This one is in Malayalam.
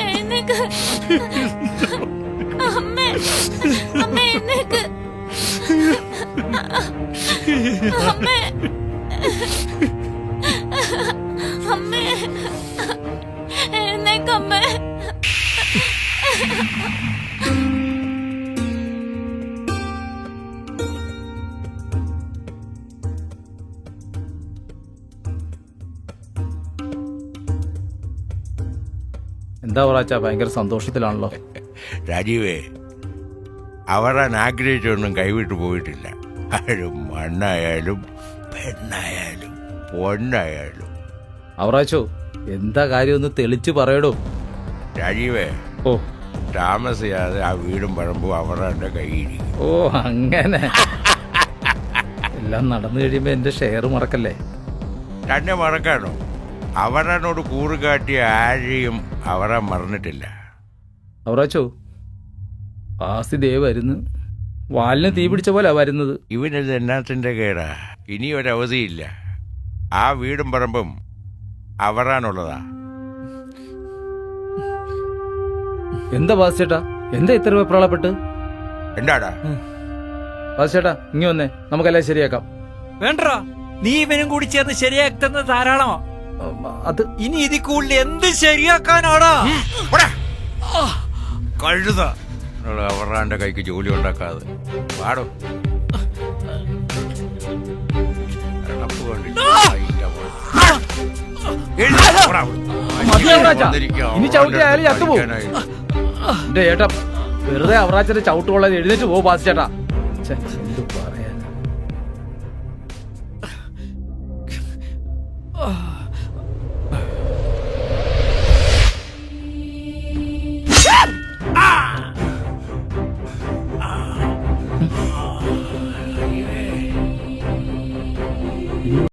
എഴുന്നേക്ക്. അമ്മ അമ്മ എഴുന്നേക്ക്. അമ്മ അമ്മ എഴുന്നേക്കമ്മ. എന്താ പറയാ, ഭയങ്കര സന്തോഷത്തിലാണല്ലോ. രാജീവേ, അവരാൻ ആഗ്രഹിച്ചൊന്നും കൈവിട്ടു പോയിട്ടില്ല. ആരും മണ്ണായാലും പെണ്ണായാലും പൊണ്ണായാലും. അവറാച്ചോ, എന്താ കാര്യം ഒന്ന് തെളിച്ചു പറയടോ. രാജീവേ, ഓ താമസിയാതെ ആ വീടും പറമ്പും അവരുടെ കയ്യിരിക്കും. ഓ അങ്ങനെ എല്ലാം നടന്നു കഴിയുമ്പോ എന്റെ ഷെയർ മറക്കല്ലേ. തന്നെ മറക്കാനോ? അവരനോട് കൂറുകാട്ടിയ ആരെയും അവരെ മറന്നിട്ടില്ല. അവറാച്ചോ, ആസി ദേ വരുന്നു. വാലിന് തീ പിടിച്ച പോലെ വരുന്നത്. ഇവനത് എന്നാത്തിന്റെ കേടാ? ഇനി ഒരവധിയില്ല. ആ വീടും പറമ്പും അവരാനുള്ളതാ. എന്താ ബാസിച്ചേട്ടാ, എന്താ ഇത്ര വെപ്രാളപ്പെട്ട്? എന്താടാ ബാസിച്ചേട്ടാ, ഇങ്ങി വന്നേ, നമുക്കെല്ലാം ശരിയാക്കാം. വേണ്ടോ, നീ ഇവനും കൂടി ചേർന്ന് ശരിയാക്കുന്നത് ധാരാളമാ. അത് ഇനി ഇതിൽ കൂടുതൽ എന്ത് ശരിയാക്കാനാടാ? കഴുത അവറാന്റെ കൈക്ക് ജോലി ഉണ്ടാക്കാതെ പാടോ. ഇനി ചവിട്ടി ആയാലും ചത്തുപോകും. എന്റെ ചേട്ടാ, വെറുതെ അവറാച്ചന്റെ ചവിട്ട് കൊള്ളാതെ എഴുന്നേറ്റ് പോ ബാസിച്ചേട്ടാ. എന്ത് പറയാ.